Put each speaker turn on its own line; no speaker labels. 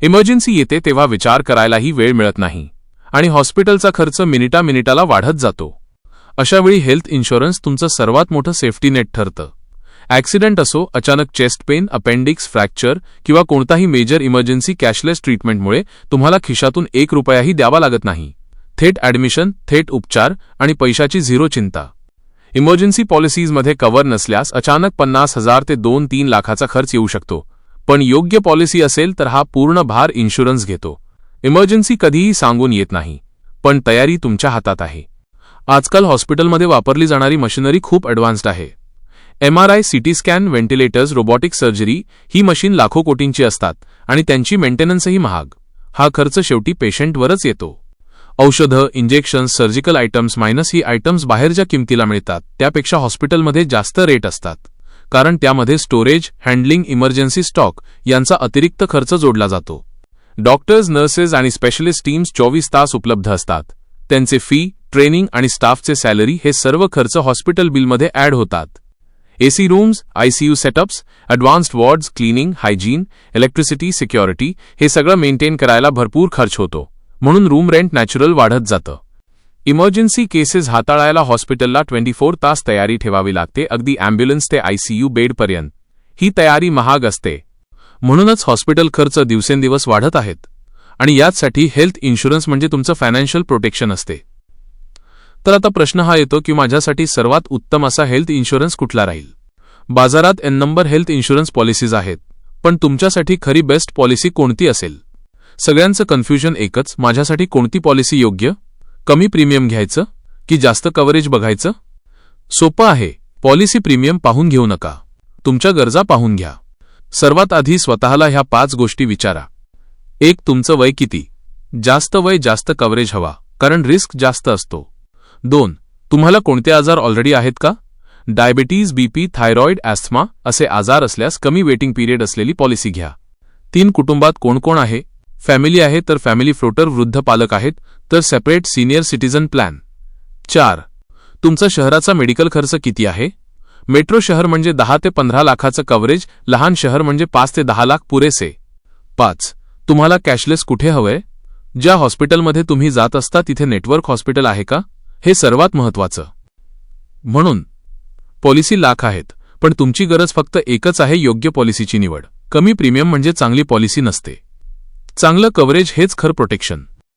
Emergency येते तेव्हा विचार करायलाही वेळ मिळत नाही आणि हॉस्पिटलचा खर्च मिनिटाला वाढत जातो. अशावेळी हेल्थ इन्शुरन्स तुमचं सर्वात मोठं सेफ्टी नेट ठरतं. ॲक्सिडेंट असो, अचानक चेस्ट पेन, अपेंडिक्स, फ्रॅक्चर किंवा कोणताही मेजर इमर्जन्सी, कॅशलेस ट्रीटमेंटमुळे तुम्हाला खिशातून 1 रुपयाही द्यावा लागत नाही. थेट ॲडमिशन, थेट उपचार आणि पैशाची झिरो चिंता. इमर्जन्सी पॉलिसीजमध्ये कव्हर नसल्यास अचानक 50,000 ते 2-3 लाखाचा खर्च येऊ शकतो. पण योग्य पॉलिसी असेल तर हा पूर्ण भार इन्शुरन्स घेतो. इमर्जन्सी कधीही सांगून येत नाही, पण तयारी तुमच्या हातात आहे. आजकाल हॉस्पिटलमध्ये वापरली जाणारी मशिनरी खूप ॲडव्हान्स्ड आहे. MRI, CT scan, ventilators, robotic surgery ही मशीन लाखो कोटींची असतात आणि त्यांची मेंटेनन्सही महाग. हा खर्च शेवटी पेशंटवरच येतो. औषधं, इंजेक्शन्स, सर्जिकल आयटम्स मायनस ही आयटम्स बाहेर ज्या किमतीला मिळतात त्यापेक्षा हॉस्पिटलमध्ये जास्त रेट असतात, कारण त्यामध्ये स्टोरेज, हँडलिंग, इमर्जन्सी स्टॉक यांचा अतिरिक्त खर्च जोडला जातो. डॉक्टर्स, नर्सेस आणि स्पेशलिस्ट टीम्स 24 तास उपलब्ध असतात. त्यांचे फी, ट्रेनिंग आणि स्टाफचे सॅलरी हे सर्व खर्च हॉस्पिटल बिलमध्ये ॲड होतात. AC rooms, ICU setups, advanced wards, cleaning, hygiene, electricity, security हे सगळं मेंटेन करायला भरपूर खर्च होतो. म्हणून रूम रेंट नॅचरल वाढत जातं. इमर्जन्सी केसेस हाताळायला हॉस्पिटलला 24 तास तयारी ठेवावी लागते, अगदी ॲम्ब्युलन्स ते ICU बेडपर्यंत. ही तयारी महाग असते. म्हणूनच हॉस्पिटल खर्च दिवसेंदिवस वाढत आहेत आणि यासाठी हेल्थ इन्शुरन्स म्हणजे तुमचं फायनान्शियल प्रोटेक्शन असते. तर आता प्रश्न हा येतो की माझ्यासाठी सर्वात उत्तम असा हेल्थ इन्शुरन्स कुठला राहील? बाजारात N number health insurance policies आहेत, पण तुमच्यासाठी खरी बेस्ट पॉलिसी कोणती असेल? सगळ्यांचं कन्फ्युजन एकच, माझ्यासाठी कोणती पॉलिसी योग्य? कमी प्रीमियम घ्यायचं की जास्त कव्हरेज बघायचं? सोपं आहे. पॉलिसी प्रीमियम पाहून घेऊ नका, तुमच्या गरजा पाहून घ्या. सर्वात आधी स्वतःला ह्या 5 गोष्टी विचारा. 1. तुमचं वय किती? जास्त वय जास्त कव्हरेज हवा, कारण रिस्क जास्त असतो. 2. तुम्हाला कोणते आजार ऑलरेडी आहेत का? डायबिटीज, BP, थायरॉइड, ॲस्थमा असे आजार असल्यास कमी वेटिंग पिरियड असलेली पॉलिसी घ्या. 3. कुटुंबात कोण कोण आहे? फॅमिली आहे तर फॅमिली फ्लोटर, वृद्ध पालक आहेत तर सेपरेट सिनियर सिटीजन प्लॅन. 4. तुमचा शहराचा मेडिकल खर्च किती आहे? मेट्रो शहर म्हणजे 10 ते 15 लाखाचं कव्हरेज, लहान शहर म्हणजे 5 ते 10 लाख पुरेसे. 5. तुम्हाला कॅशलेस कुठे हवंय? ज्या हॉस्पिटलमध्ये तुम्ही जात असता तिथे नेटवर्क हॉस्पिटल आहे का? हे सर्वात महत्त्वाचं. म्हणून पॉलिसी लाख आहेत, पण तुमची गरज फक्त एकच आहे, योग्य पॉलिसीची निवड. कमी प्रीमियम म्हणजे चांगली पॉलिसी नसते. चांगलं कव्हरेज हेच खरं प्रोटेक्शन.